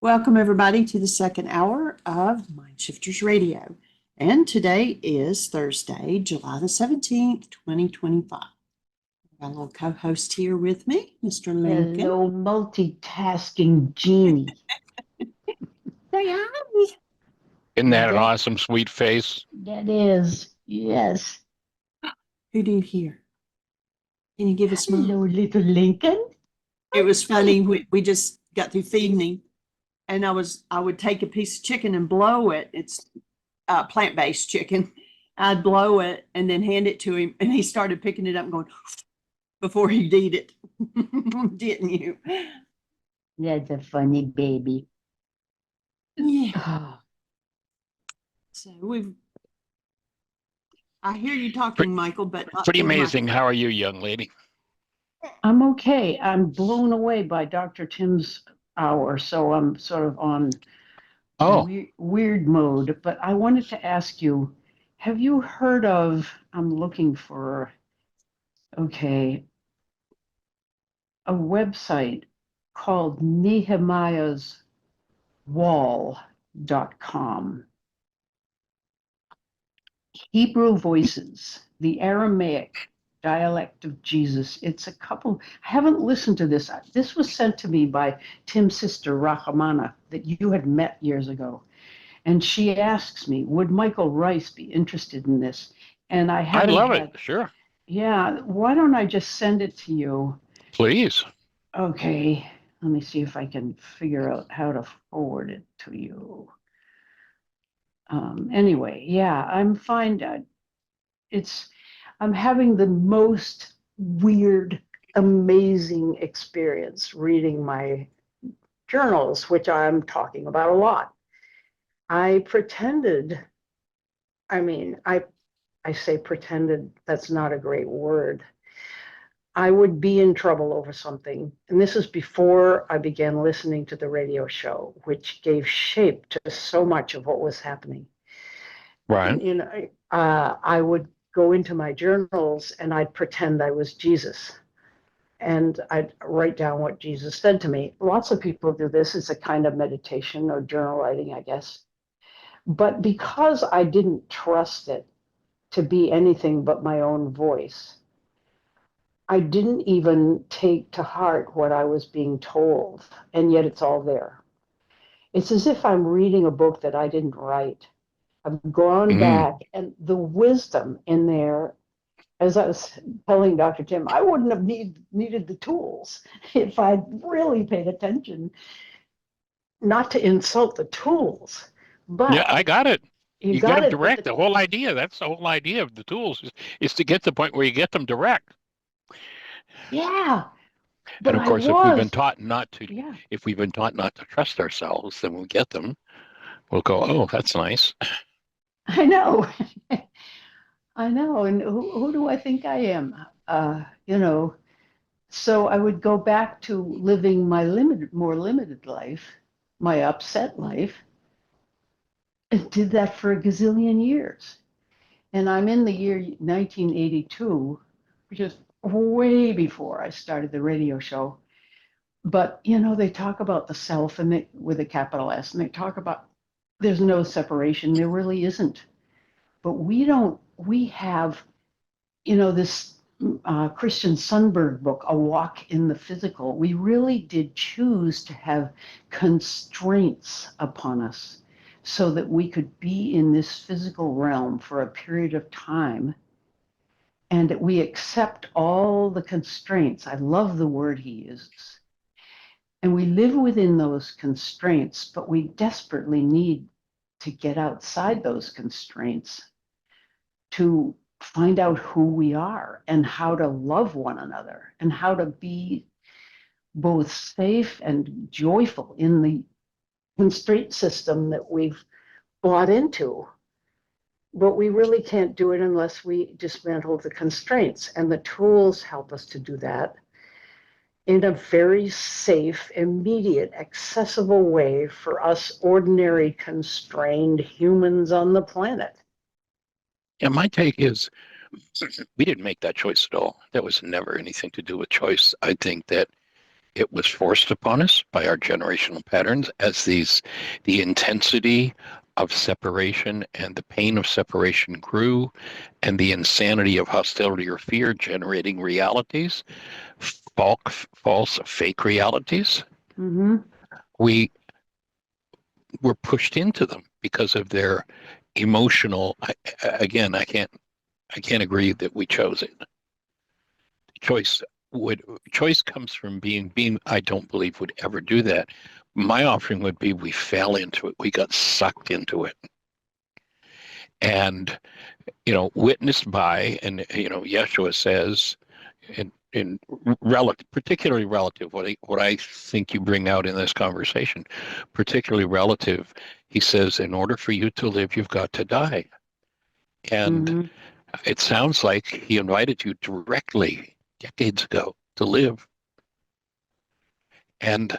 Welcome, everybody, to the second hour of Mindshifters Radio. And today is Thursday, July the 17th, 2025. I've got a little co host here with me, Mr. Lincoln. Hello, multitasking genie. Say hi. Isn't that an That- awesome, sweet face? That is, yes. Who do you hear? Can you give us more? Hello, little Lincoln. It was funny. We just got through feeding, and I would take a piece of chicken and blow it. It's plant-based chicken. I'd blow it and then hand it to him, and he started picking it up and going before he'd eat it. Didn't you? That's a funny baby. Yeah. Oh, So I hear you talking, Michael, but not Pretty through the amazing. microphone. How are you, young lady? I'm okay. I'm blown away by Dr. Tim's hour, so I'm sort of on Oh, weird mode. But I wanted to ask you, have you heard of, I'm looking for, okay, a website called nehemiahswall.com. Hebrew Voices, the Aramaic dialect of Jesus. It's a couple, I haven't listened to this. This was sent to me by Tim's sister, Rahmana, that you had met years ago. And she asks me, would Michael Ryce be interested in this? And I I haven't love had, it. Sure. yeah, why don't I just send it to you? Please. Okay, let me see if I can figure out how to forward it to you. Anyway, yeah, I'm fine. I'm having the most weird, amazing experience reading my journals, which I'm talking about a lot. I pretended, I mean, I say pretended, that's not a great word. I would be in trouble over something. And this is before I began listening to the radio show, which gave shape to so much of what was happening. Right. You know, I would go into my journals and I'd pretend I was Jesus. And I'd write down what Jesus said to me. Lots of people do this. It's a kind of meditation or journal writing, I guess. But because I didn't trust it to be anything but my own voice, I didn't even take to heart what I was being told. And yet it's all there. It's as if I'm reading a book that I didn't write. I've gone back, and the wisdom in there, as I was telling Dr. Tim, I wouldn't have needed the tools if I'd really paid attention, not to insult the tools, Yeah, but I got it. you You get got them it. But direct. The whole idea. That's the whole idea of the tools is to get to the point where you get them direct. yeah, And but of I course, was, yeah, if we've been taught not to trust ourselves, then we'll get them. We'll go, oh, that's nice. I know. I know. And who do I think I am? You know, so I would go back to living my more limited life, my upset life, and did that for a gazillion years. And I'm in the year 1982, which is way before I started the radio show. But you know, they talk about the self and with a capital S, and they talk about there's no separation. There really isn't. But we don't. We have, you know, this Christian Sundberg book, A Walk in the Physical. We really did choose to have constraints upon us so that we could be in this physical realm for a period of time and that we accept all the constraints. I love the word he uses. And we live within those constraints, but we desperately need to get outside those constraints to find out who we are and how to love one another and how to be both safe and joyful in the constraint system that we've bought into. But we really can't do it unless we dismantle the constraints. And the tools help us to do that in a very safe, immediate, accessible way for us ordinary, constrained humans on the planet. Yeah, my take is we didn't make that choice at all. That was never anything to do with choice. I think that It was forced upon us by our generational patterns as the intensity of separation and the pain of separation grew, and the insanity of hostility or fear generating realities, false, fake realities. Mm-hmm. We were pushed into them because of their emotional. Again, I can't agree that we chose it. Choice choice comes from being. I don't believe would ever do that. My offering would be we fell into it. We got sucked into it. And, witnessed by, and, Yeshua says in relative, particularly relative, what I think you bring out in this conversation, particularly relative, he says, in order for you to live, you've got to die. And Mm-hmm. it sounds like he invited you directly decades ago to live. And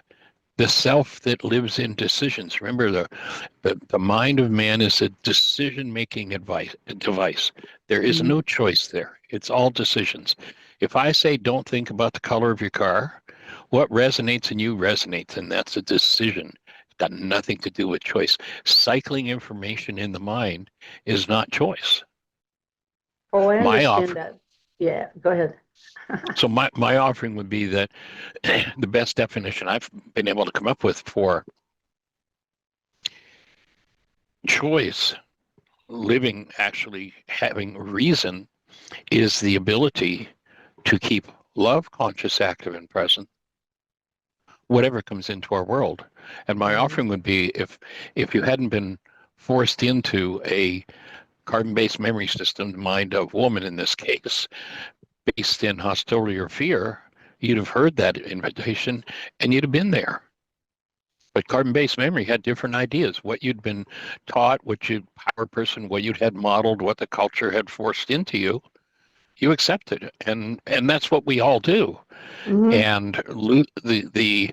the self that lives in decisions. Remember, the mind of man is a decision-making device. There is Mm-hmm. no choice there. It's all decisions. If I say don't think about the color of your car, what resonates in you resonates, and that's a decision. It's got nothing to do with choice. Cycling information in the mind is not choice. Oh, I My understand offer, that. Yeah, go ahead. so my offering would be that the best definition I've been able to come up with for choice, living, actually having reason, is the ability to keep love conscious, active, and present, whatever comes into our world. And my Mm-hmm. offering would be, if you hadn't been forced into a carbon-based memory system, the mind of woman in this case, based in hostility or fear, you'd have heard that invitation and you'd have been there. But carbon-based memory had different ideas. What you'd been taught, what you power person, what you'd had modeled, what the culture had forced into you, you accepted, and that's what we all do. Mm-hmm. And the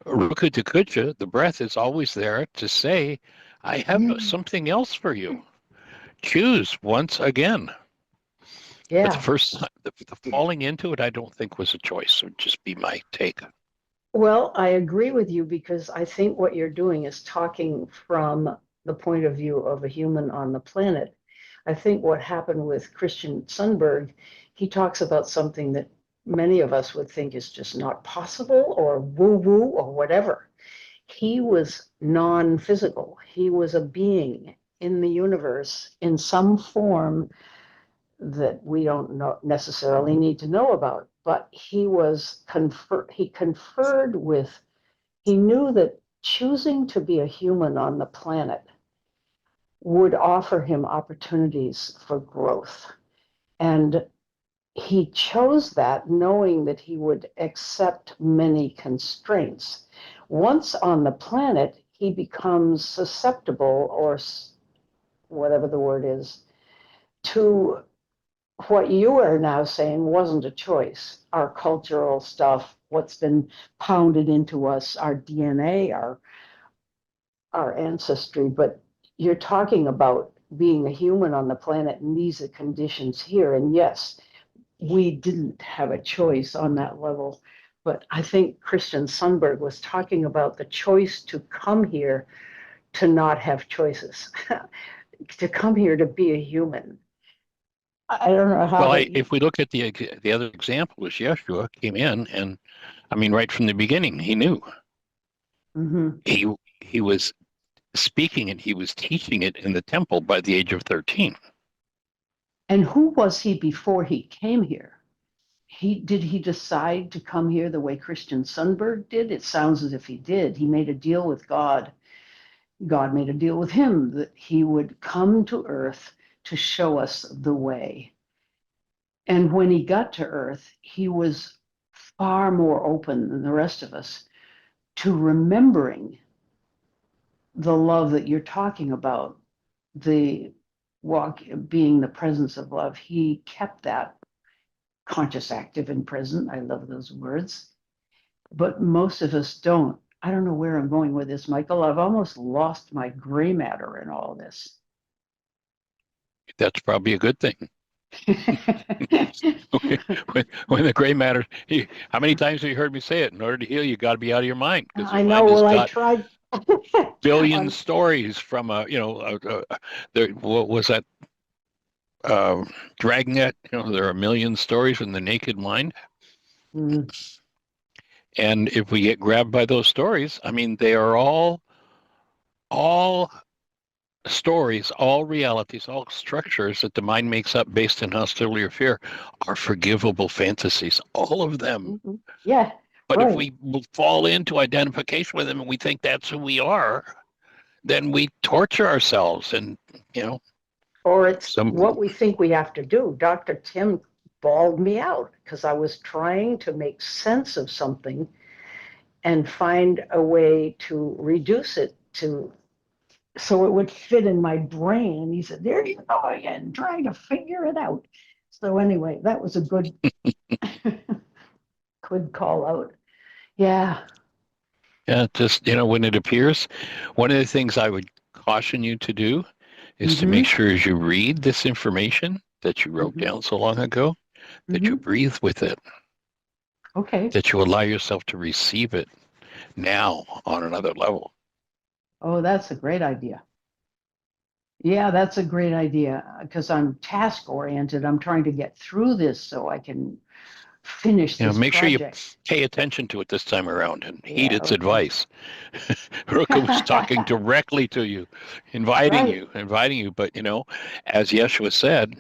ruka takucha, the breath is always there to say, I have something else for you. Choose once again. But the Yeah. first the falling into it, I don't think was a choice. It would just be my take. Well, I agree with you because I think what you're doing is talking from the point of view of a human on the planet. I think what happened with Christian Sundberg, he talks about something that many of us would think is just not possible or woo woo or whatever. He was non physical, he was a being in the universe in some form that we don't necessarily need to know about. But he conferred with, he knew that choosing to be a human on the planet would offer him opportunities for growth. And he chose that knowing that he would accept many constraints. Once on the planet, he becomes susceptible, or whatever the word is, to what you are now saying wasn't a choice. Our cultural stuff, what's been pounded into us, our DNA, our ancestry, but you're talking about being a human on the planet, and these are conditions here. And yes, we didn't have a choice on that level. But I think Christian Sundberg was talking about the choice to come here to not have choices, to come here to be a human. I don't know how Well, to. if we look at the other example, is Yeshua came in, and I mean, right from the beginning, he knew Mhm. he was speaking and he was teaching it in the temple by the age of 13. And who was he before he came here? Did he decide to come here the way Christian Sundberg did? It sounds as if he did. He made a deal with God. God made a deal with him that he would come to earth to show us the way. And when he got to earth, he was far more open than the rest of us to remembering the love that you're talking about, the walk being the presence of love. He kept that conscious, active, and present. I love those words. But most of us don't. I don't know where I'm going with this, Michael. I've almost lost my gray matter in all this. That's probably a good thing. when the gray matter, how many times have you heard me say it? In order to heal, you got to be out of your mind, because I your know. mind has Well, I got tried. billion I'm, stories from there. What was that? Dragnet. There are a million stories in the naked mind, mm, and if we get grabbed by those stories, I mean, they are all stories, all realities, all structures that the mind makes up based in hostility or fear are forgivable fantasies, all of them. mhm. Yeah, But if right. we fall into identification with them and we think that's who we are, then we torture ourselves. And, you know, Or it's what some, we think we have to do. Dr. Tim bawled me out because I was trying to make sense of something and find a way to reduce it to so it would fit in my brain. He said, "There you go again, trying to figure it out." So anyway, that was a good good call out. Yeah. yeah, just, when it appears, one of the things I would caution you to do is to make Mm-hmm. sure as you read this information that you wrote Mm-hmm. down so long ago, that you Mm-hmm. breathe with it, Okay. that you allow yourself to receive it now on another level. Oh, that's a great idea. Yeah, that's a great idea because I'm task oriented. I'm trying to get through this so I can finish this Make sure you project. pay attention to it this time around and heed Yeah, its okay. advice. Ruka was talking directly to you, Right. inviting you. But, as Yeshua said,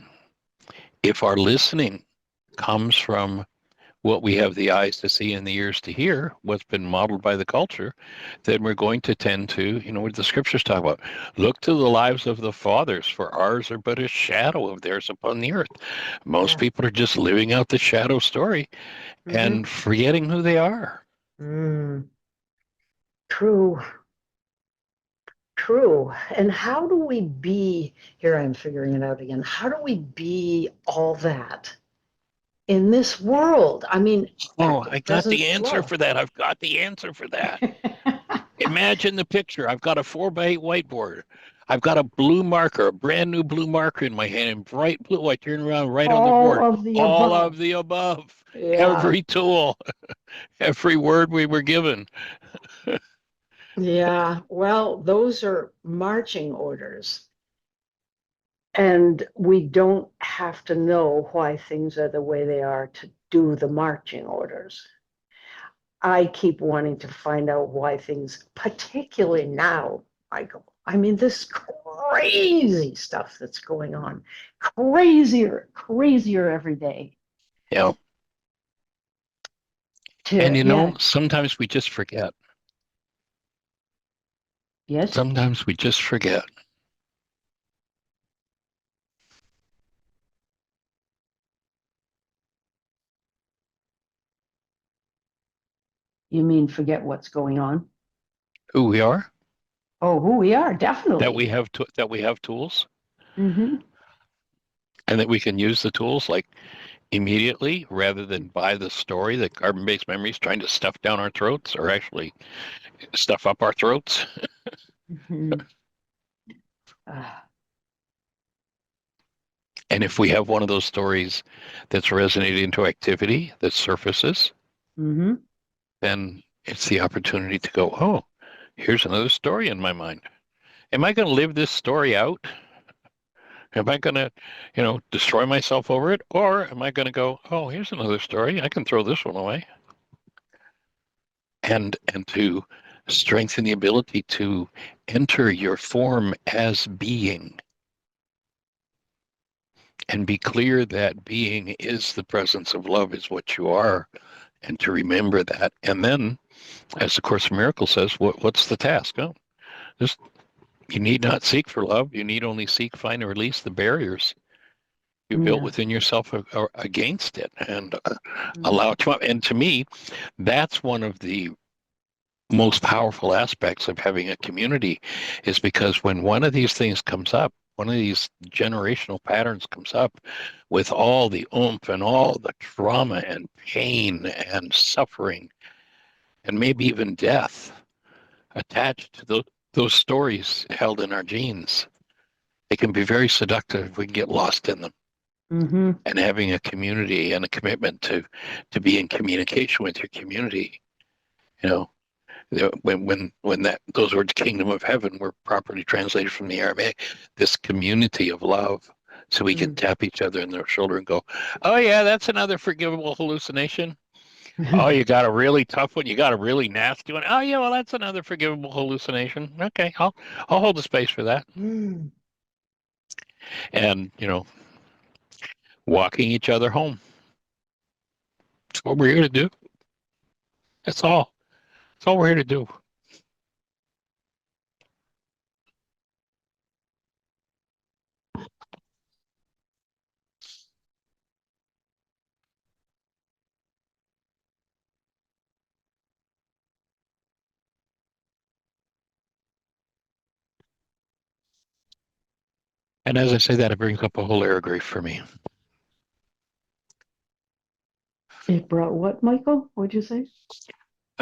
if our listening comes from what we have the eyes to see and the ears to hear, what's been modeled by the culture, then we're going to tend to, what the scriptures talk about. Look to the lives of the fathers, for ours are but a shadow of theirs upon the earth. Most Yeah. people are just living out the shadow story Mm-hmm. and forgetting who they are. Mm, true. True. And how do we be, here I'm figuring it out again, how do we be all that in this world? I mean, Oh, I it got doesn't the answer flow. for that. I've got the answer for that. Imagine the picture. I've got a 4x8 whiteboard. I've got a blue marker, a brand new blue marker in my hand in bright blue. I turn around right on the All board. of the All above. of the above. Yeah. Every tool, every word we were given. Yeah. Well, those are marching orders. And we don't have to know why things are the way they are to do the marching orders. I keep wanting to find out why things, particularly now, Michael. I mean, this crazy stuff that's going on, crazier, crazier every day. Yeah. And Yeah, sometimes we just forget. yes, Sometimes we just forget. you mean forget what's going on? Who we are, Oh, who we are, that definitely. we have tools, Mm-hmm. and that we can use the tools like immediately rather than buy the story that carbon-based memory is trying to stuff down our throats or actually stuff up our throats. Mm-hmm. Uh, And if we have one of those stories that's resonated into activity that surfaces, mm-hmm. then it's the opportunity to go, oh, here's another story in my mind. Am I going to live this story out? Am I going to, destroy myself over it? Or am I going to go, oh, here's another story. I can throw this one away. And to strengthen the ability to enter your form as being and be clear that being is the presence of love, is what you are, and to remember that. And then, as the Course in Miracles says, what's the task? Oh, just you need not seek for love. You need only seek, find, and release the barriers you built Yeah. within yourself against it, and Mm-hmm. allow it to. And to me, that's one of the most powerful aspects of having a community, is because when one of these things comes up, one of these generational patterns comes up with all the oomph and all the trauma and pain and suffering and maybe even death attached to those stories held in our genes, they can be very seductive. We can get lost in them. Mm-hmm. and having a community and a commitment to be in communication with your community. You know, when that those words "kingdom of heaven" were properly translated from the Aramaic, this community of love, so we can tap each other in the shoulder and go, "Oh yeah, that's another forgivable hallucination." Oh, you got a really tough one. You got a really nasty one. Oh yeah, well that's another forgivable hallucination. Okay, I'll hold the space for that. Mm. And walking each other home. That's what we're here to do. That's all. That's all we're here to do. And as I say that, it brings up a whole air of grief for me. It brought what, Michael? What'd you say?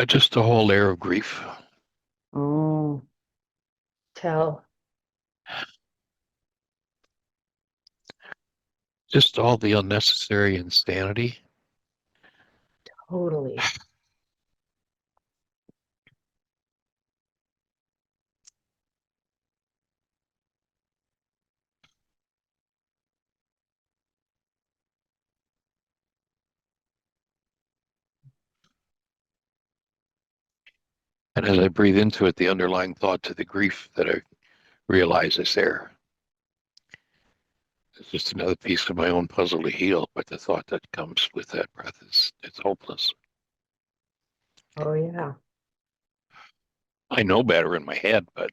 Just a whole air of grief. Oh, tell. Just all the unnecessary insanity. Totally. And as I breathe into it, the underlying thought to the grief that I realize is there. It's just another piece of my own puzzle to heal, but the thought that comes with that breath is it's hopeless. Oh, yeah. I know better in my head, but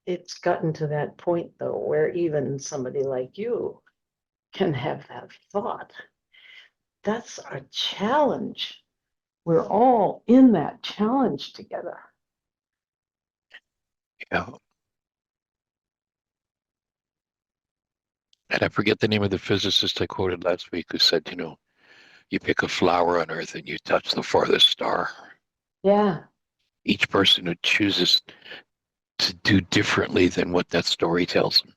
It's gotten to that point, though, where even somebody like you can have that thought. That's a challenge. We're all in that challenge together. yeah. And I forget the name of the physicist I quoted last week who said, you pick a flower on Earth and you touch the farthest star. Yeah. Each person who chooses to do differently than what that story tells them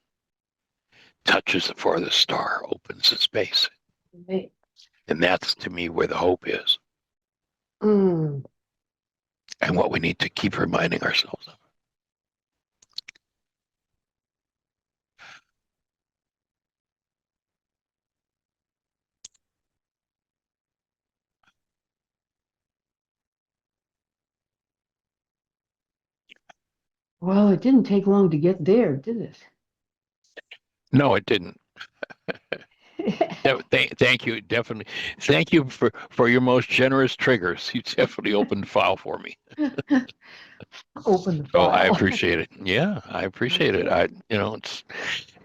touches the farthest star, opens the space. Right. And that's to me where the hope is Mm. and what we need to keep reminding ourselves of. Well, it didn't take long to get there, did No, it didn't. it? Thank you. Definitely. Thank you for your most generous triggers. You definitely opened the file for me. Open the Oh, I file. appreciate it. Yeah, I appreciate it.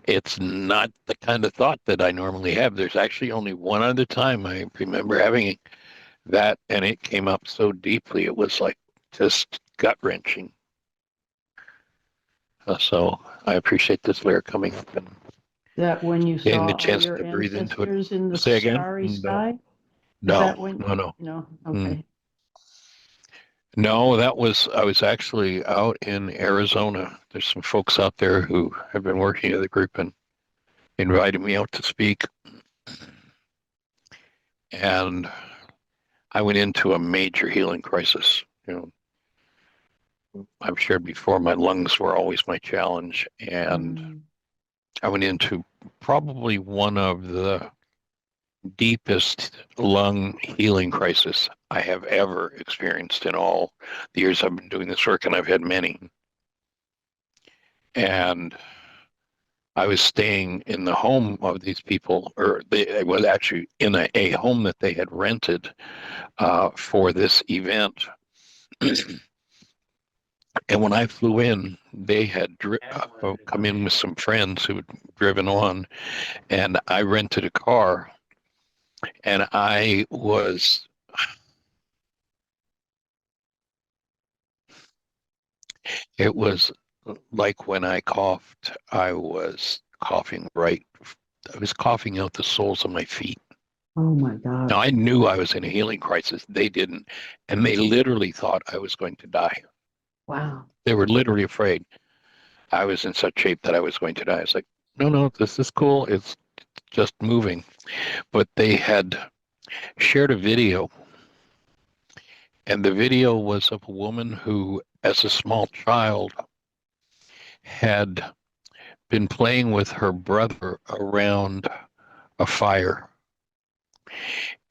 It's not the kind of thought that I normally have. There's actually only one other time I remember having that, and it came up so deeply. It was like just gut wrenching. So I appreciate this layer coming up and That when you getting the saw all chance your to breathe into it. ancestors in the Say again? starry No, sky? Is no, that when? no, no. No. Mm. Okay. No, I was actually out in Arizona. There's some folks out there who have been working at the group and invited me out to speak. And I went into a major healing crisis. I've shared before, my lungs were always my challenge. And Mm. I went into probably one of the deepest lung healing crisis I have ever experienced in all the years I've been doing this work, and I've had many. And I was staying in the home of these people, or I was actually in a home that they had rented for this event. And when I flew in, they had come in with some friends who had driven on, and I rented a car, and it was like when I coughed, I was coughing I was coughing out the soles of my feet. Oh my Now, gosh. I knew I was in a healing crisis. They didn't. And they literally thought I was going to die. Wow. They were literally afraid I was in such shape that I was going to die. It's like, no, this is cool. It's just moving. But they had shared a video, and the video was of a woman who, as a small child, had been playing with her brother around a fire.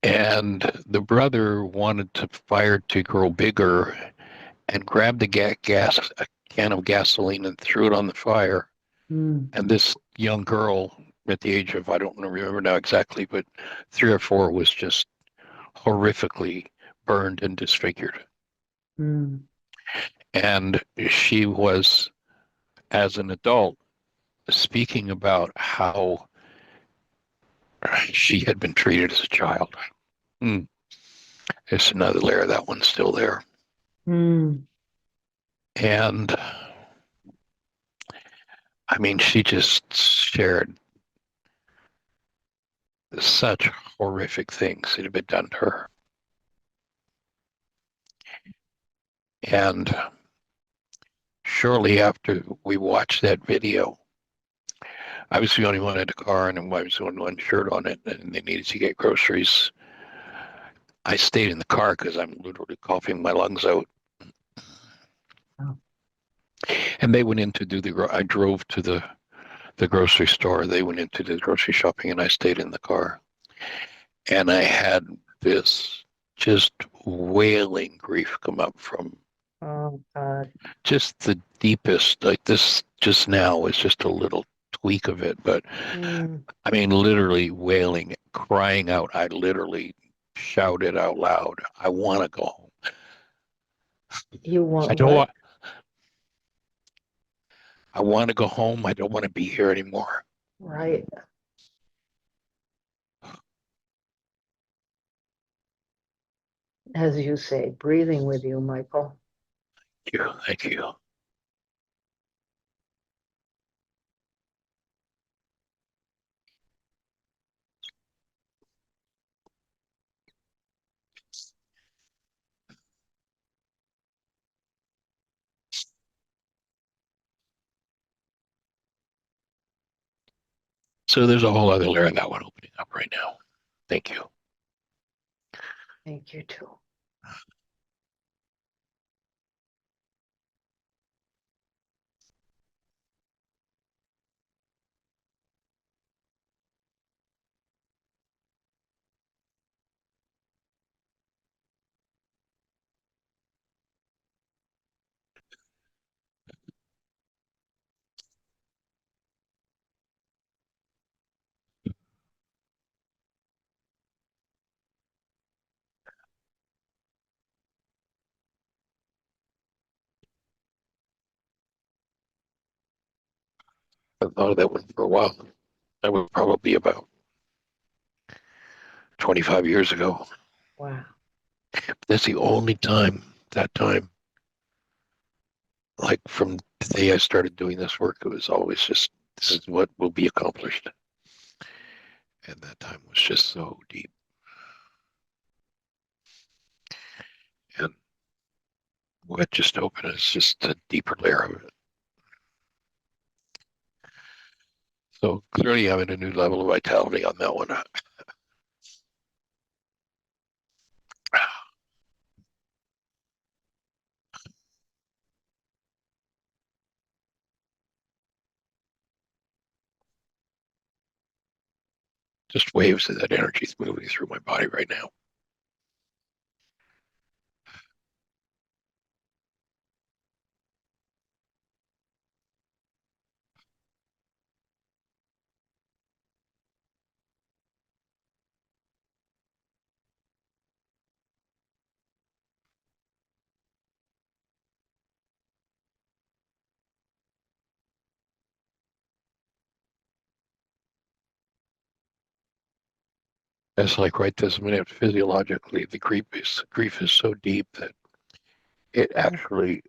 And the brother wanted the fire to grow bigger and grabbed a can of gasoline and threw it on the fire. Mm. And this young girl at the age of, I don't remember now exactly, but 3 or 4 was just horrifically burned and disfigured. Mm. And she was, as an adult, speaking about how she had been treated as a child. Mm. There's another layer. That one's still there. Mm. And I mean, she just shared such horrific things that had been done to her. And shortly after we watched that video, I was the only one in the car and I was the only one shirt on it, and they needed to get groceries. I stayed in the car because I'm literally coughing my lungs out. Oh. And they went in to do I drove to the grocery store. They went into the grocery shopping and I stayed in the car. And I had this just wailing grief come up from Oh, God. just the deepest, like this just now is just a little tweak of it. But Mm. I mean, literally wailing, crying out. I literally shouted out loud, I want to go home. You I want don't what? want, I want to go home. I don't want to be here anymore. Right. As you say, breathing with you, Michael. Thank you. Thank you. So there's a whole other layer of that one opening up right now. Thank you. Thank you too. I've thought of that one for a while. That was probably about 25 years ago. Wow. That's the only time, that time, like from the day I started doing this work, it was always just, this is what will be accomplished. And that time was just so deep. And what just opened is just a deeper layer of it. So clearly I'm at a new level of vitality on that one. Just waves of that energy is moving through my body right now. It's like right this minute, physiologically, the grief is so deep that it actually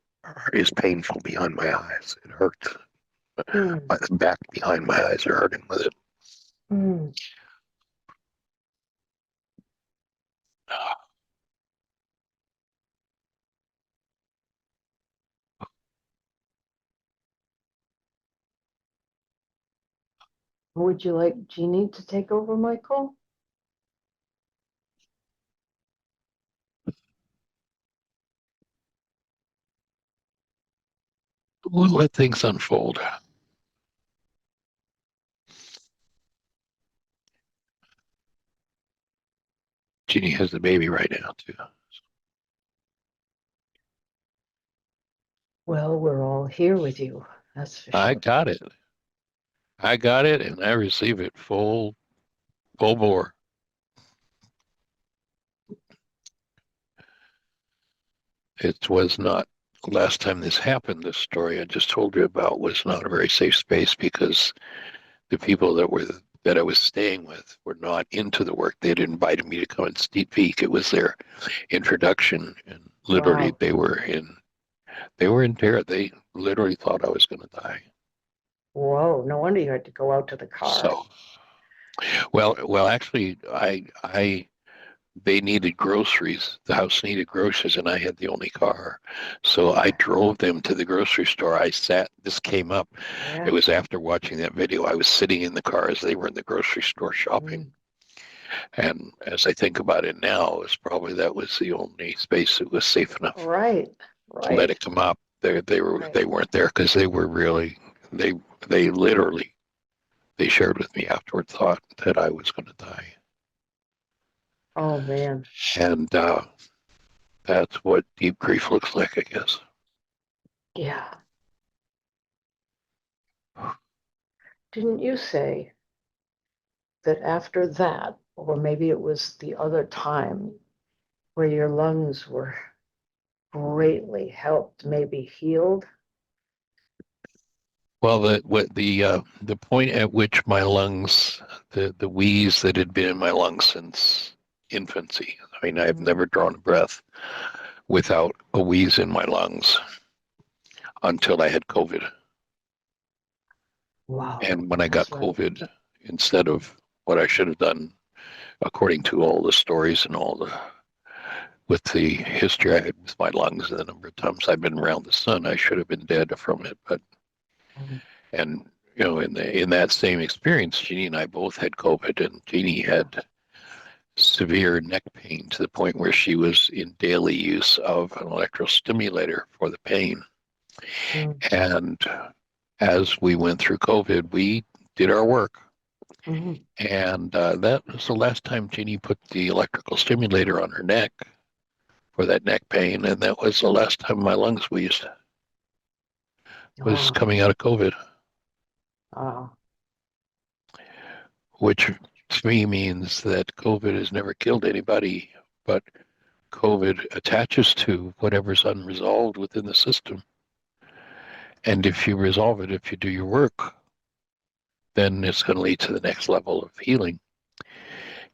is painful behind my eyes. It hurts. Mm. The back behind my eyes are hurting with it. Mm. Would you like Jeannie to take over, Michael? We'll let things unfold. Jeannie has the baby right now, too. Well, we're all here with you. That's for I sure. got it. I got it, and I receive it full bore. It was not, last time this happened, this story I just told you about was not a very safe space because the people that I was staying with were not into the work. They had invited me to come and speak. It was their introduction, and literally Wow. they were in terror. They literally thought I was going to die. Whoa, no wonder you had to go out to the car. So, actually, they needed groceries. The house needed groceries, and I had the only car. So I drove them to the grocery store. This came up. Yeah. It was after watching that video. I was sitting in the car as they were in the grocery store shopping. Mm. And as I think about it now, that was the only space that was safe enough Right, to let right. it come up. Right. They weren't there because they were really, they literally, they shared with me afterward thought that I was going to die. Oh man. And that's what deep grief looks like, I guess. Yeah. Didn't you say that after that, or maybe it was the other time, where your lungs were greatly helped, maybe healed? Well, the point at which my lungs, the wheeze that had been in my lungs since infancy. I mean, I've Mm. never drawn a breath without a wheeze in my lungs until I had COVID. Wow. And when I got That's right. COVID, instead of what I should have done, according to all the stories and all the with the history I had with my lungs and the number of times I've been around the sun, I should have been dead from it. But Mm. and in that same experience, Jeannie and I both had COVID, and Jeannie had severe neck pain to the point where she was in daily use of an electrostimulator for the pain. Mm. And as we went through COVID, we did our work. Mhm. And that was the last time Jeannie put the electrical stimulator on her neck for that neck pain. And that was the last time my lungs wheezed, was Wow. coming out of COVID, Wow. which to me means that COVID has never killed anybody, but COVID attaches to whatever's unresolved within the system. And if you resolve it, if you do your work, then it's going to lead to the next level of healing.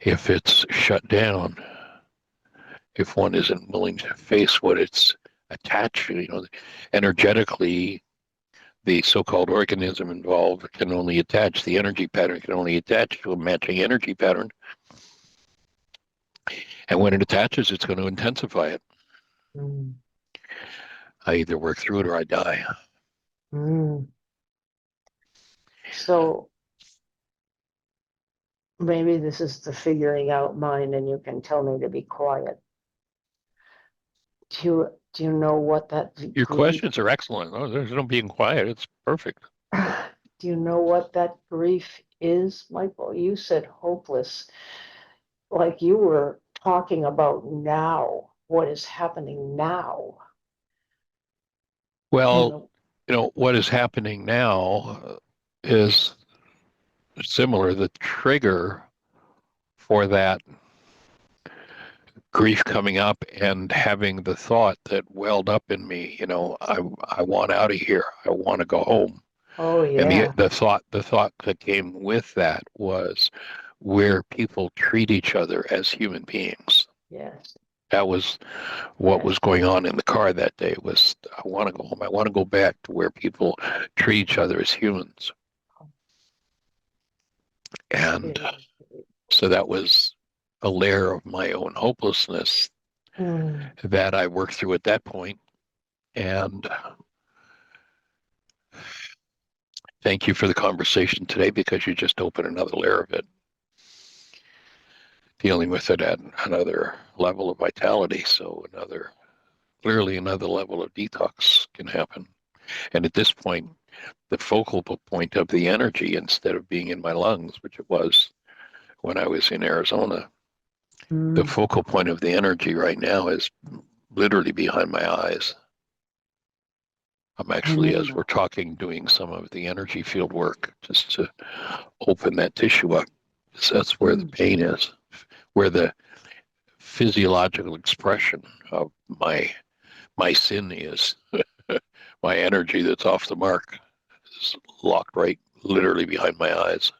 If it's shut down, if one isn't willing to face what it's attached to, energetically, the so-called organism involved can only attach, the energy pattern can only attach to a matching energy pattern. And when it attaches, it's going to intensify it. Mm. I either work through it or I die. Mm. So maybe this is the figuring out mind, and you can tell me to be quiet. Do you know what that Your grief? questions are excellent. Oh, there's no being quiet. It's perfect. Do you know what that grief is, Michael? You said hopeless, like you were talking about now, what is happening now. You Well, know, what is happening now is similar. The trigger for that grief coming up and having the thought that welled up in me, I want out of here. I want to go home. oh And yeah, the thought that came with that was where people treat each other as human beings. yes, That was what yes, was going on in the car that day. Was I want to go home. I want to go back to where people treat each other as humans. And yeah. so that was a layer of my own hopelessness Mm, that I worked through at that point. And thank you for the conversation today, because you just opened another layer of it, dealing with it at another level of vitality. So clearly another level of detox can happen. And at this point, the focal point of the energy, instead of being in my lungs, which it was when I was in Arizona, the Mm. focal point of the energy right now is literally behind my eyes. I'm actually, as we're talking, doing some of the energy field work just to open that tissue up. So that's where the pain is, where the physiological expression of my sin is. My energy that's off the mark is locked right literally behind my eyes.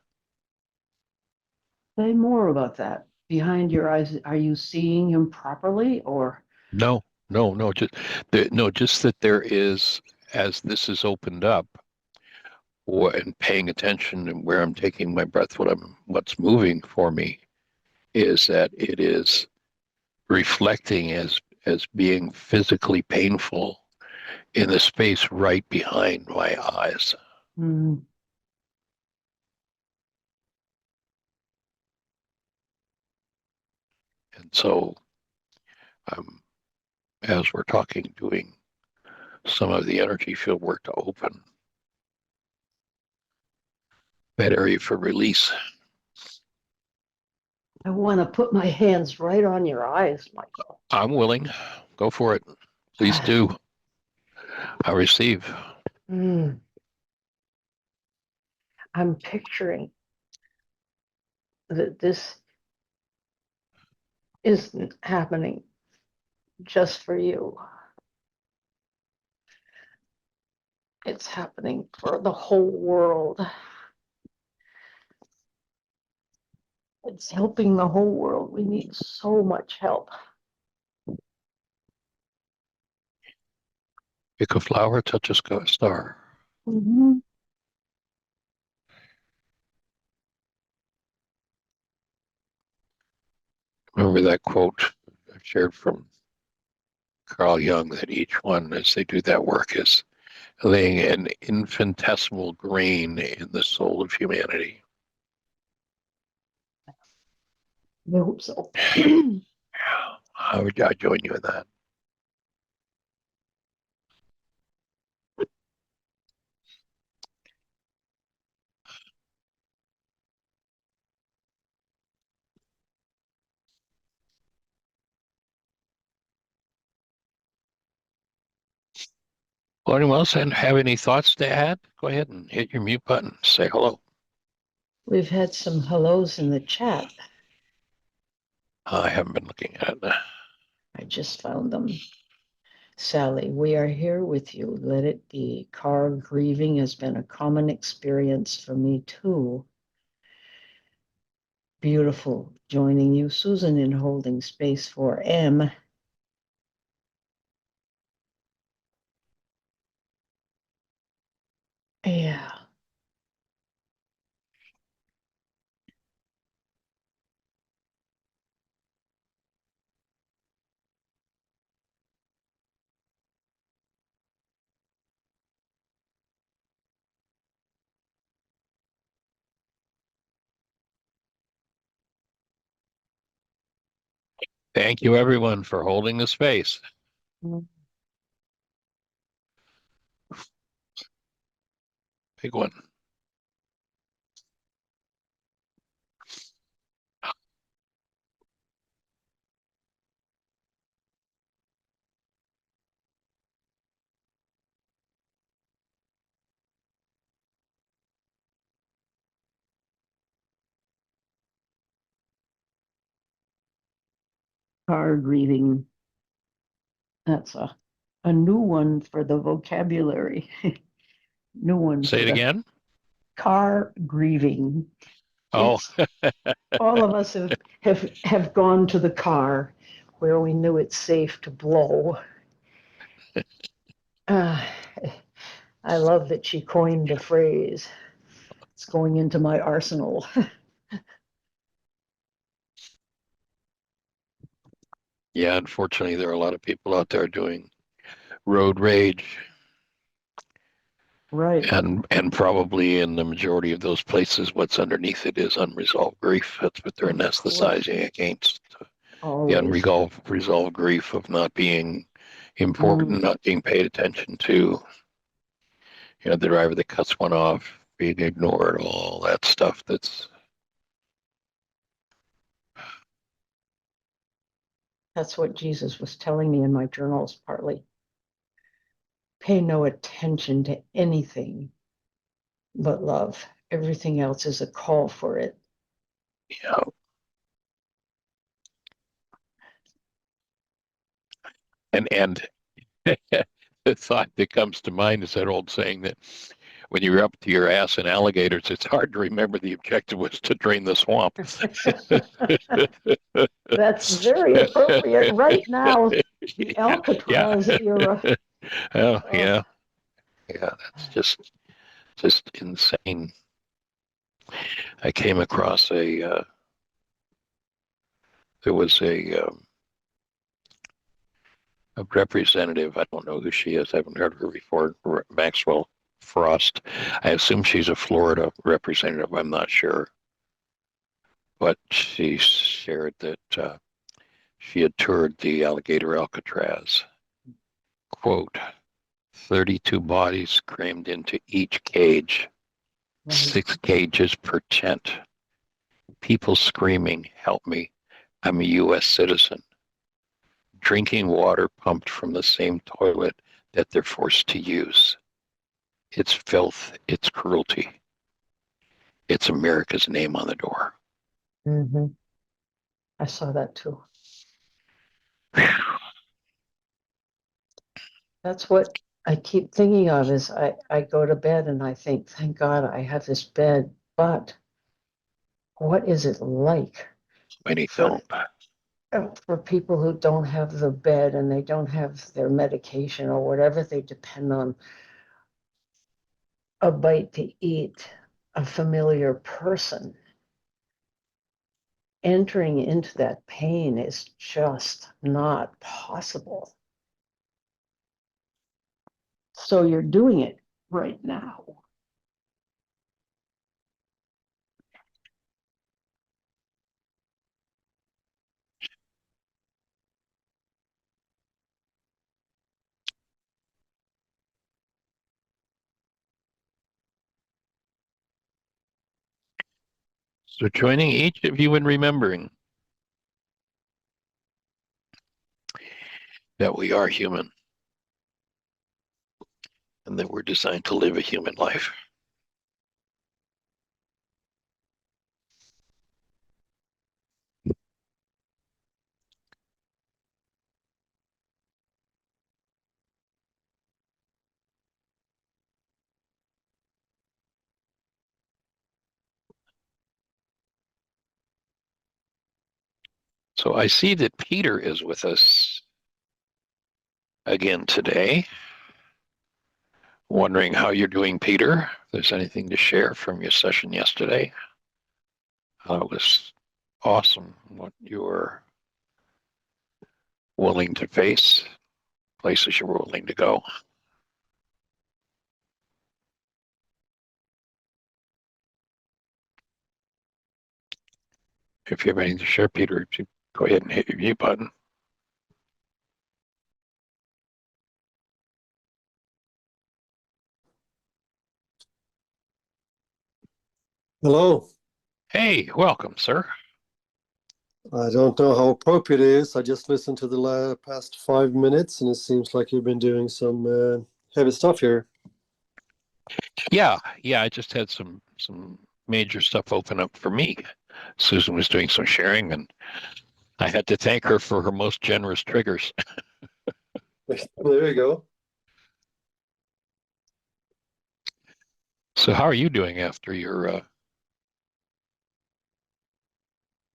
Say more about that. Behind your eyes, are you seeing him properly, or? No, no, just that there is, as this is opened up, and paying attention and where I'm taking my breath, what's moving for me, is that it is reflecting as being physically painful in the space right behind my eyes. Mm. And so I'm, as we're talking, doing some of the energy field work to open that area for release. I want to put my hands right on your eyes, Michael. I'm willing. Go for it. Please do. I receive. Mm. I'm picturing that this isn't happening just for you. It's happening for the whole world. It's helping the whole world. We need so much help. Pick a flower, touch a star. Mhm. Remember that quote I've shared from Carl Jung, that each one, as they do that work, is laying an infinitesimal grain in the soul of humanity. I hope so. I join you in that. Well, anyone else have any thoughts to add? Go ahead and hit your mute button. Say hello. We've had some hellos in the chat. I haven't been looking at it. I just found them. Sally, we are here with you. Let it be. Car grieving has been a common experience for me too. Beautiful. Joining you, Susan, in holding space for M. Yeah. Thank you, everyone, for holding the space. Big one. Car grieving. That's a new one for the vocabulary. New one Say for it the again. car grieving. Oh, It's all of us have gone to the car where we knew it's safe to blow. Uh, I love that she coined the phrase. It's going into my arsenal. yeah. Unfortunately, there are a lot of people out there doing road rage. Right. And probably in the majority of those places, what's underneath it is unresolved grief. That's what they're Of course. anesthetizing against. The Always. unresolved grief of not being important, Mm. not being paid attention to. The driver that cuts one off, being ignored, all that stuff. That's what Jesus was telling me in my journals partly. Pay no attention to anything but love. Everything else is a call for it. Yeah. And the thought that comes to mind is that old saying that when you're up to your ass in alligators, it's hard to remember the objective was to drain the swamp. That's very appropriate right now, the Yeah. Alcatraz era. Oh, Oh, yeah. Yeah, that's just insane. I came across there was a representative. I don't know who she is. I haven't heard of her before. Maxwell Frost. I assume she's a Florida representative. I'm not sure. But she shared that she had toured the alligator Alcatraz. Quote, 32 bodies crammed into each cage, right. 6 cages per tent. People screaming, help me, I'm a U.S. citizen. Drinking water pumped from the same toilet that they're forced to use. It's filth, it's cruelty. It's America's name on the door. Mm-hmm. I saw that too. That's what I keep thinking of is I go to bed and I think, thank God I have this bed, but what is it like Many for don't. for people who don't have the bed and they don't have their medication or whatever they depend on a bite to eat, a familiar person? Entering into that pain is just not possible. So you're doing it right now. So joining each of you in remembering that we are human and that we're designed to live a human life. So I see that Peter is with us again today. Wondering how you're doing, Peter. If there's anything to share from your session yesterday. It was awesome what you were willing to face, places you were willing to go. If you have anything to share, Peter, go ahead and hit your mute button. Hello. Hey, welcome, sir. I don't know how appropriate it is. I just listened to the past 5 minutes, and it seems like you've been doing some heavy stuff here. Yeah, I just had some major stuff open up for me. Susan was doing some sharing, and I had to thank her for her most generous triggers. There you go. So how are you doing after your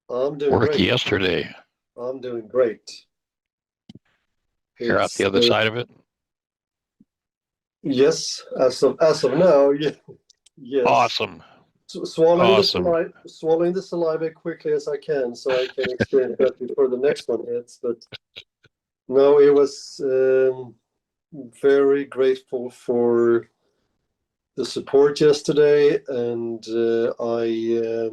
I'm doing work great. yesterday? I'm doing great. You're out the other side of it? Yes, as of now, yeah, yes. Awesome. Swallowing Awesome. the saliva quickly as I can, so I can experience that before the next one hits. But no, it was very grateful for the support yesterday, and I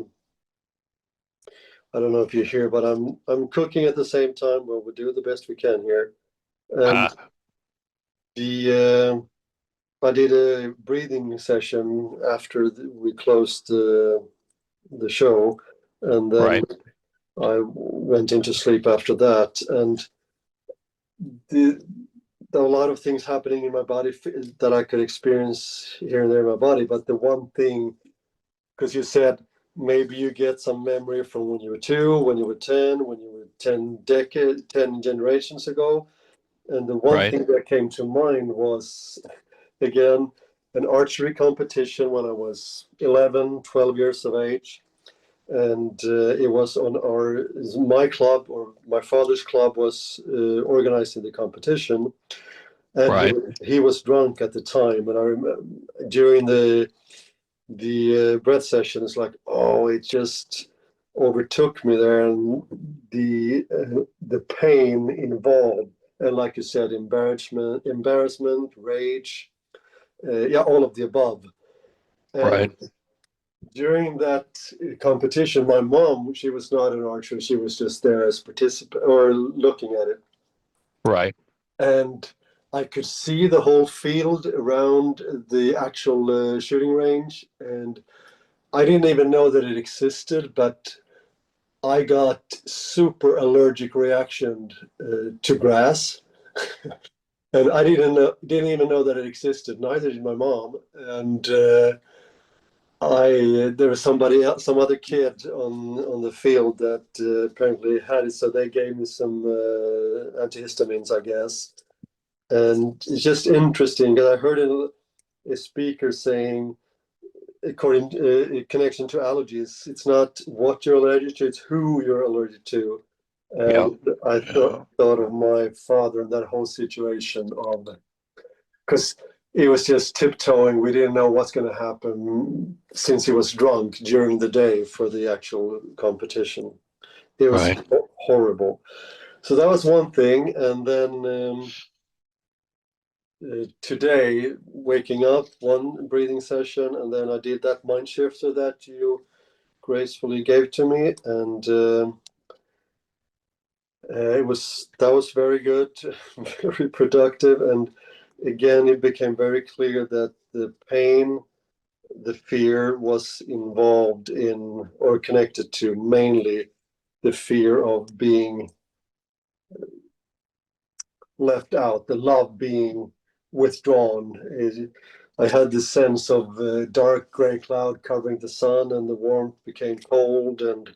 don't know if you're here, but I'm cooking at the same time. Well, we do the best we can here, and the I did a breathing session after we closed the show, and then Right. I went into sleep after that, and the there are a lot of things happening in my body that I could experience here and there in my body. But the one thing, because you said maybe you get some memory from when you were 2, when you were 10, when you were 10 generations ago. And the one Right. thing that came to mind was, again, an archery competition when I was 11, 12 years of age. And it was on my club, or my father's club was organizing the competition. And Right. he was drunk at the time. And I remember during the breath session, it's like, oh, it just overtook me there, and the pain involved, and like you said, embarrassment, rage, yeah, all of the above. Right. And during that competition, my mom, she was not an archer; she was just there as participant or looking at it, Right. and I could see the whole field around the actual shooting range, and I didn't even know that it existed, but I got super allergic reaction to grass, and I didn't even know that it existed. Neither did my mom. And there was somebody else, some other kid on the field that apparently had it, so they gave me some antihistamines, I guess. And it's just interesting because I heard a speaker saying, according connection to allergies, it's not what you're allergic to, it's who you're allergic to. Yeah. And I thought of my father and that whole situation of, because he was just tiptoeing. We didn't know what's going to happen since he was drunk during the day for the actual competition. It was Right. horrible. So that was one thing. And then today, waking up, one breathing session, and then I did that mind shifter that you gracefully gave to me, and that was very good, very productive, and again, it became very clear that the pain, the fear was involved in or connected to mainly the fear of being left out, the love being withdrawn. I had this sense of dark gray cloud covering the sun, and the warmth became cold, and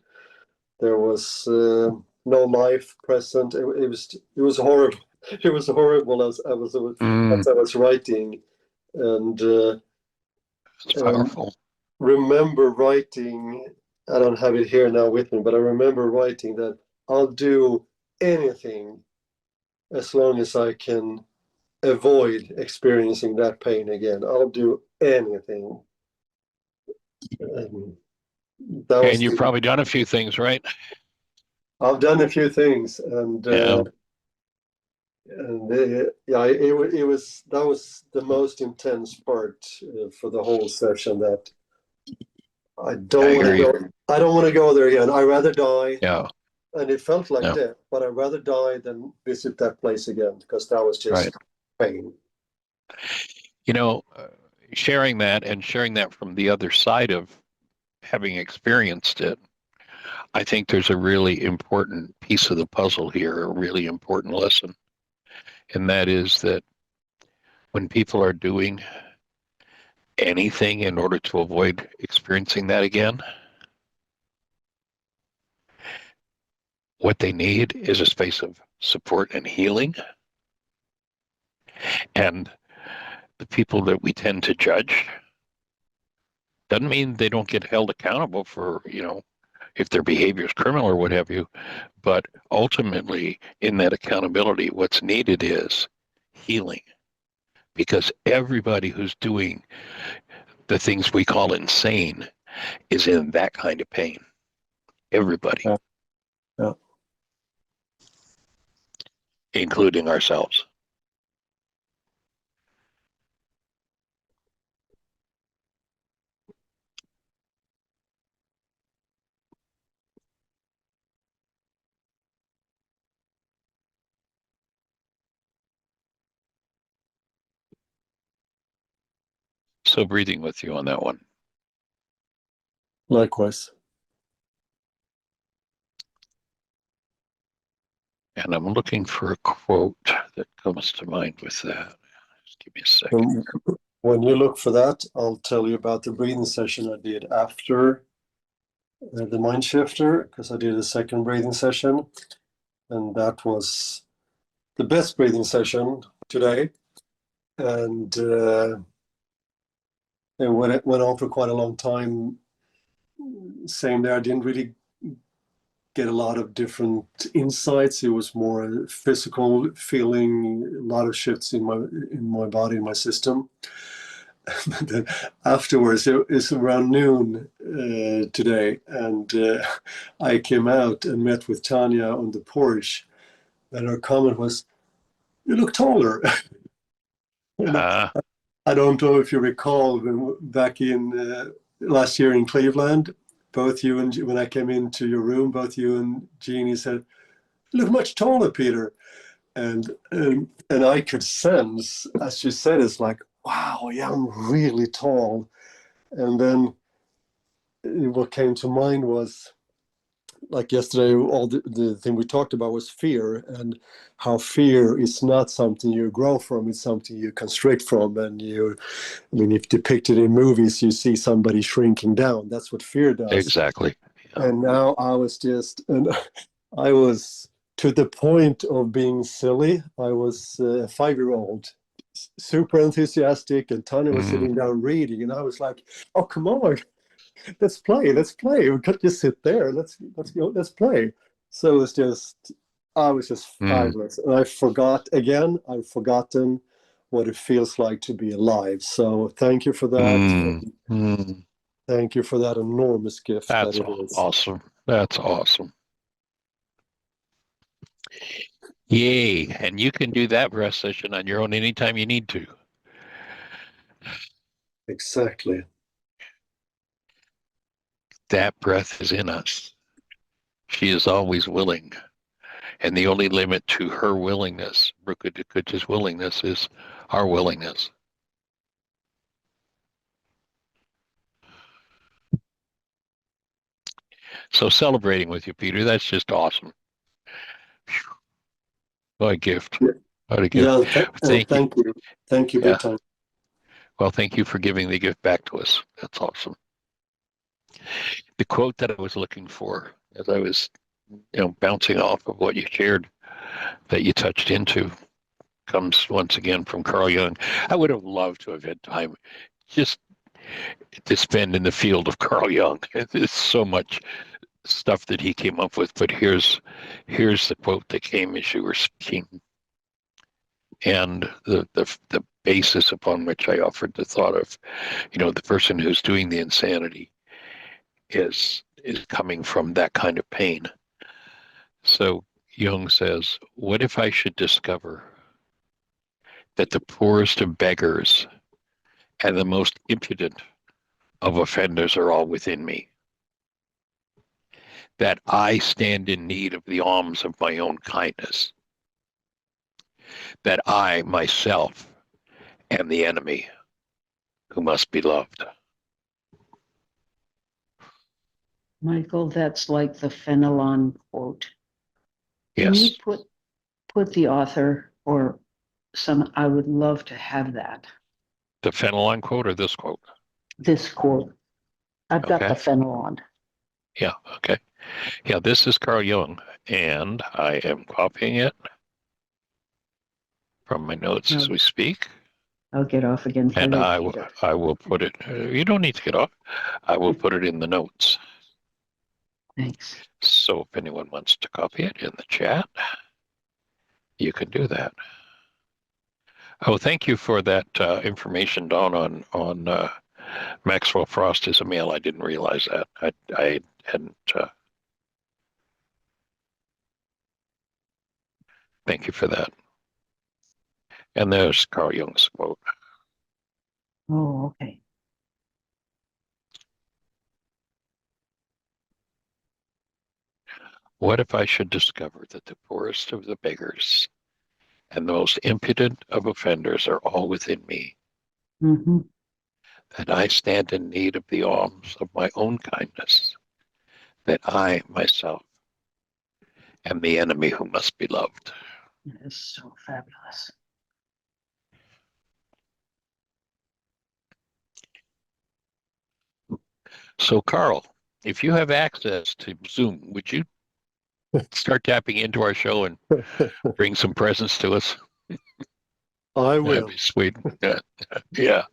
there was no life present. It was horrible. It was horrible Mm, as I was writing, and it's and powerful. remember writing. I don't have it here now with me, but I remember writing that I'll do anything as long as I can avoid experiencing that pain again. I'll do anything. And that And was you've probably done a few things, right? I've done a few things, and Yeah. yeah, it was that was the most intense part for the whole session. That I I don't want hear to you. go. I don't want to go there again. I rather die, Yeah. and it felt like Yeah. death. But I'd rather die than visit that place again because that was Right. just pain. You know, sharing that and sharing that from the other side of having experienced it, I think there's a really important piece of the puzzle here, a really important lesson. And that is that when people are doing anything in order to avoid experiencing that again, what they need is a space of support and healing. And the people that we tend to judge doesn't mean they don't get held accountable for, if their behavior is criminal or what have you. But ultimately, in that accountability, what's needed is healing, because everybody who's doing the things we call insane is in that kind of pain. Everybody, Yeah, yeah. including ourselves. So breathing with you on that one. Likewise. And I'm looking for a quote that comes to mind with that. Just give me a second. When you look for that, I'll tell you about the breathing session I did after the mind shifter, because I did a second breathing session, and that was the best breathing session today. And it went on for quite a long time. Same there, I didn't really get a lot of different insights. It was more physical feeling, a lot of shifts in my body, in my system. But then afterwards, it's around noon today, and I came out and met with Tanya on the porch, and her comment was, "You look taller." And I don't know if you recall back in last year in Cleveland, both you and when I came into your room, both you and Jeannie said, "You look much taller, Peter." And I could sense, as you said, it's like, wow, yeah, I'm really tall. And then what came to mind was, like yesterday, all the thing we talked about was fear, and how fear is not something you grow from, it's something you constrict from. And I mean, if depicted in movies, you see somebody shrinking down. That's what fear does. Exactly. Yeah. And now I was to the point of being silly. I was a 5-year-old, super enthusiastic, and Tanya was sitting down reading, and I was like, "Oh, come on, let's play. We can't just sit there. Let's go. Let's play." So I was just fabulous, and I've forgotten what it feels like to be alive. So thank you for that. Thank you for that enormous gift That's that it is. awesome. That's awesome. Yay. And you can do that breath session on your own anytime you need to. Exactly. That breath is in us. She is always willing. And the only limit to her willingness, Rukadikucha's willingness, is our willingness. So celebrating with you, Peter, that's just awesome. Whew. What a gift. What a gift. Yeah, thank you. Thank you, big time. Well, thank you for giving the gift back to us. That's awesome. The quote that I was looking for as I was, bouncing off of what you shared that you touched into comes once again from Carl Jung. I would have loved to have had time just to spend in the field of Carl Jung. There's so much stuff that he came up with, but here's the quote that came as you were speaking, and the basis upon which I offered the thought of, the person who's doing the insanity is coming from that kind of pain. So Jung says, what if I should discover that the poorest of beggars and the most impudent of offenders are all within me? That I stand in need of the alms of my own kindness. That I, myself, am the enemy who must be loved. Michael, that's like the Fenelon quote. Can Yes. you put the author or I would love to have that. The Fenelon quote or this quote? This quote. I've got the Fenelon. Yeah, okay. Yeah, this is Carl Jung, and I am copying it from my notes as we speak. I'll get off again. And I will put it, you don't need to get off. I will put it in the notes. Thanks. So if anyone wants to copy it in the chat, you can do that. Oh, thank you for that information, Dawn, on Maxwell Frost is a male. I didn't realize that. I hadn't. Thank you for that. And there's Carl Jung's quote. Oh, okay. What if I should discover that the poorest of the beggars and the most impudent of offenders are all within me? Mm-hmm. that I stand in need of the alms of my own kindness, that I myself am the enemy who must be loved. It is so fabulous. So, Carl, if you have access to Zoom, would you start tapping into our show and bring some presents to us? I That'd will. be sweet. Yeah. Yeah.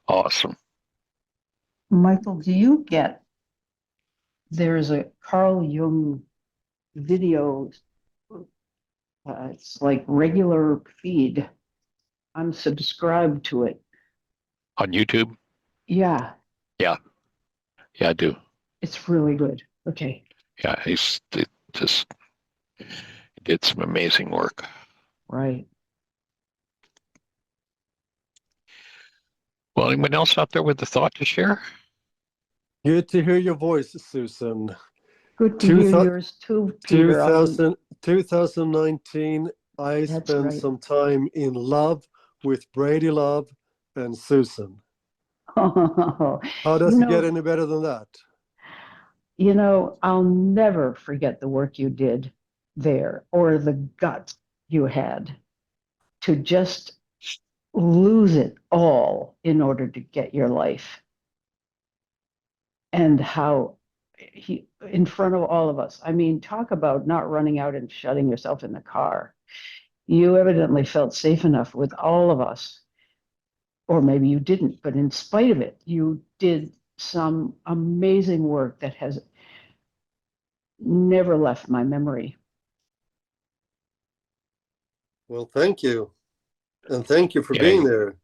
Awesome. Michael, do you get there's a Carl Jung video? It's like regular feed. I'm subscribed to it. On YouTube? Yeah, Yeah. Yeah, I do. it's really good. Okay. Yeah, just he did some amazing work. Right. Well, anyone else out there with a thought to share? Good to hear your voice, Susan. Good to Two hear thou- yours too, Peter. 2019, I That's spent right. some time in love with Brady Love and Susan. Oh, How does it get any better than that? I'll never forget the work you did there or the guts you had to just lose it all in order to get your life. And how he, in front of all of us, I mean, talk about not running out and shutting yourself in the car. You evidently felt safe enough with all of us, or maybe you didn't, but in spite of it, you did some amazing work that has never left my memory. Well, thank you. And thank you for Yeah, being there.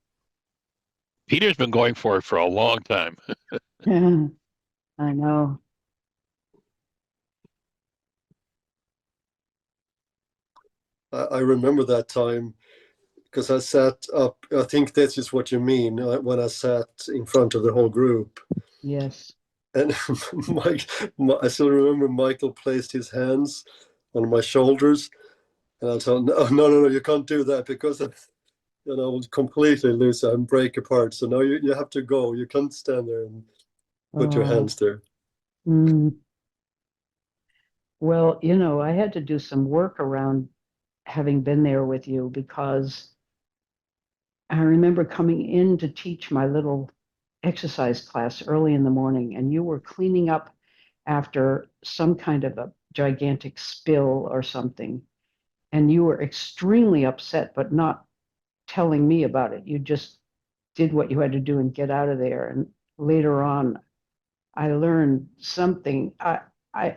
Peter's been going for it for a long time. Yeah, I know. I remember that time because I sat up. I think this is what you mean when I sat in front of the whole group. Yes. And I still remember Michael placed his hands on my shoulders. And I told him, no, you can't do that because I would completely lose it and break apart. So now you have to go. You can't stand there and put your hands there. Mm. Well, I had to do some work around having been there with you because I remember coming in to teach my little exercise class early in the morning, and you were cleaning up after some kind of a gigantic spill or something. And you were extremely upset, but not telling me about it. You just did what you had to do and get out of there. And later on, I learned something.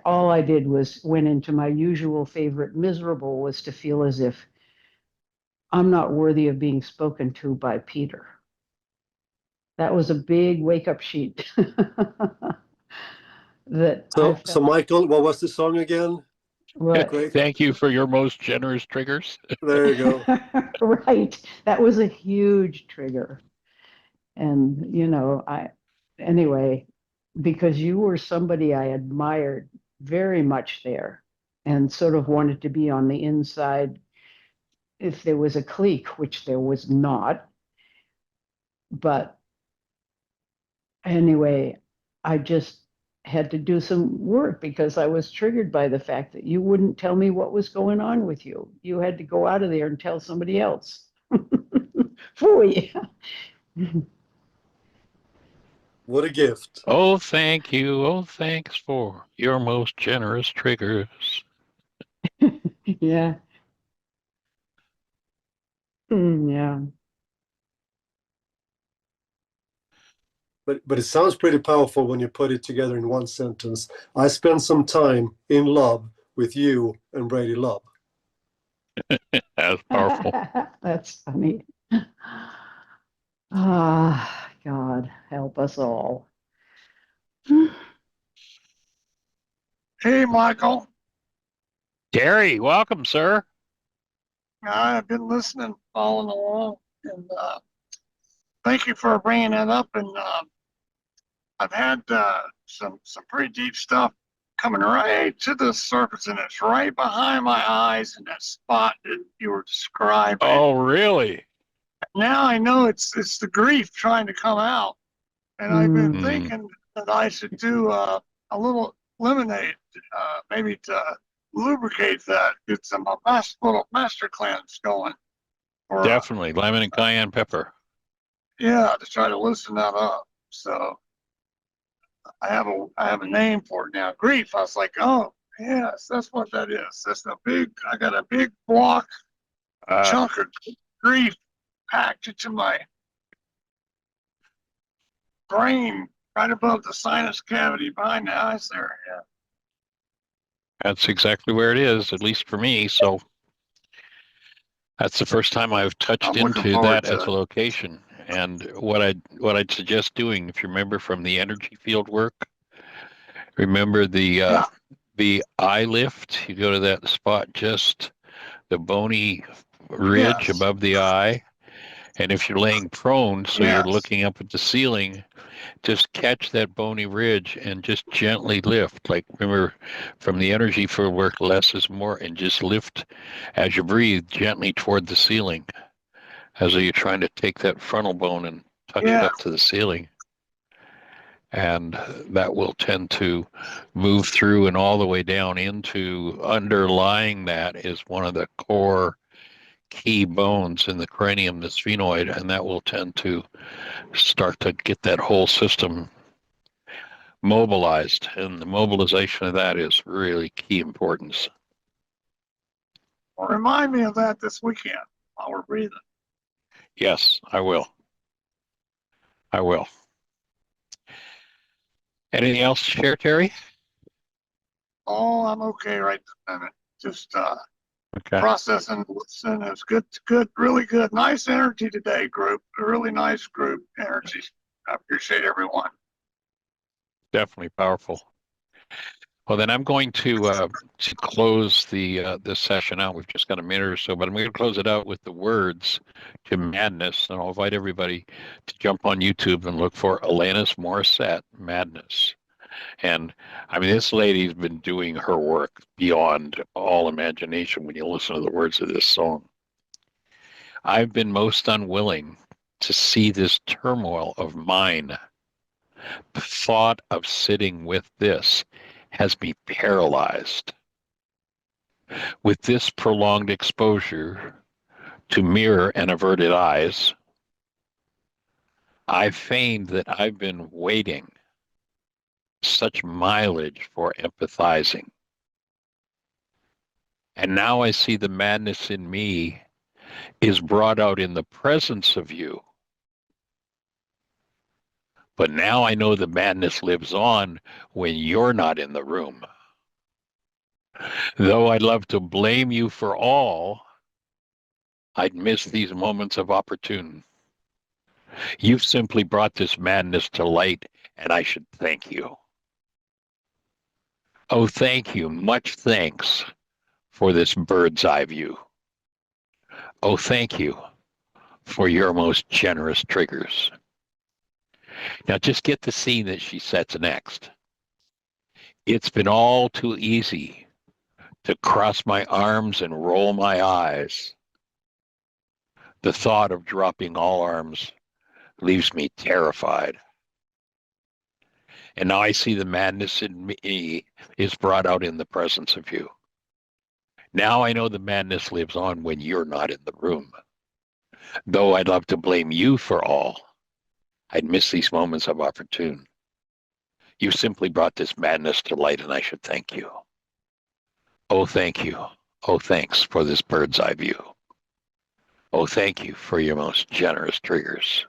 All I did was went into my usual favorite miserable was to feel as if I'm not worthy of being spoken to by Peter. That was a big wake up sheet that I So felt. Michael, what was the song again? What? Great. Thank you for your most generous triggers. There you go. Right. That was a huge trigger. And, anyway, because you were somebody I admired very much there and sort of wanted to be on the inside if there was a clique, which there was not. But anyway, I just had to do some work because I was triggered by the fact that you wouldn't tell me what was going on with you. You had to go out of there and tell somebody else. Phooey. What a gift. Oh, thank you. Oh, thanks for your most generous triggers. Yeah. Yeah. But it sounds pretty powerful when you put it together in one sentence. I spent some time in love with you and Brady Love. That's powerful. That's funny. Ah, God, help us all. Hey, Michael. Gary, welcome, sir. I've been listening, following along, and thank you for bringing that up. And I've had some pretty deep stuff coming right to the surface, and it's right behind my eyes in that spot that you were describing. Oh, really? now I know it's the grief trying to come out, and I've been Mm. thinking that I should do a little lemonade, maybe to lubricate that, get some little master cleanse going, or Definitely lemon and cayenne pepper. yeah, to try to loosen that up. So I have a name for it now. Grief. I was like, oh yes, that's what that is. I got a big block chunk of grief packed into my brain right above the sinus cavity behind the eyes there. Yeah. That's exactly where it is, at least for me. So that's the first time I've touched I'm looking into forward that as to a it. location. And what I'd suggest doing, if you remember from the energy field work, remember Yeah. the eye lift. You go to that spot, just the bony ridge Yes. above the eye. And if you're laying prone, so you're Yes. looking up at the ceiling, just catch that bony ridge and just gently lift. Like, remember from the energy field work, less is more, and just lift as you breathe gently toward the ceiling, as though you're trying to take that frontal bone and touch it Yeah. up to the ceiling. And that will tend to move through and all the way down into underlying that is one of the core key bones in the cranium, the sphenoid, and that will tend to start to get that whole system mobilized. And the mobilization of that is really key importance. Well, remind me of that this weekend while we're breathing. Yes, I will. I will. Anything else to share, Terry? Oh, I'm okay right this minute. Just Okay. processing, listening. It's good, really good. Nice energy today, group. A really nice group energy. I appreciate everyone. Definitely powerful. Well, then I'm going to close the this session out. We've just got a minute or so, but I'm going to close it out with the words to Madness, and I'll invite everybody to jump on YouTube and look for Alanis Morissette, Madness. And I mean, this lady's been doing her work beyond all imagination when you listen to the words of this song. I've been most unwilling to see this turmoil of mine. The thought of sitting with this has me paralyzed. With this prolonged exposure to mirror and averted eyes, I've feigned that I've been waiting such mileage for empathizing. And now I see the madness in me is brought out in the presence of you. But now I know the madness lives on when you're not in the room. Though I'd love to blame you for all, I'd miss these moments of opportune. You've simply brought this madness to light, and I should thank you. Oh, thank you. Much thanks for this bird's eye view. Oh, thank you for your most generous triggers. Now just get the scene that she sets next. It's been all too easy to cross my arms and roll my eyes. The thought of dropping all arms leaves me terrified. And now I see the madness in me is brought out in the presence of you. Now I know the madness lives on when you're not in the room. Though I'd love to blame you for all, I'd miss these moments of opportune. You simply brought this madness to light, and I should thank you. Oh, thank you. Oh, thanks for this bird's eye view. Oh, thank you for your most generous triggers.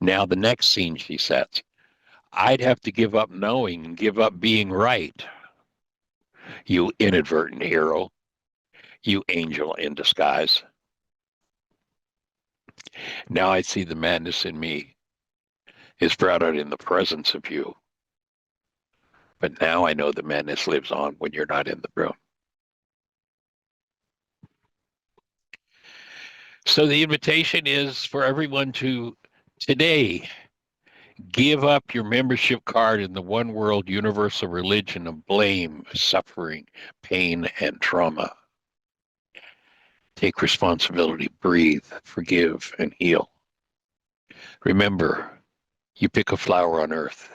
Now, the next scene she sets, I'd have to give up knowing and give up being right. You inadvertent hero, you angel in disguise. Now I see the madness in me is brought out in the presence of you. But now I know the madness lives on when you're not in the room. So the invitation is for everyone to today give up your membership card in the one world universal religion of blame, suffering, pain, and trauma. Take responsibility, breathe, forgive, and heal. Remember, you pick a flower on earth,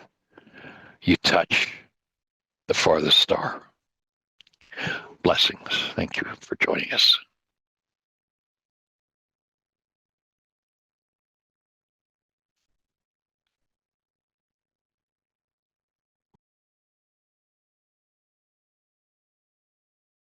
you touch the farthest star. Blessings. Thank you for joining us.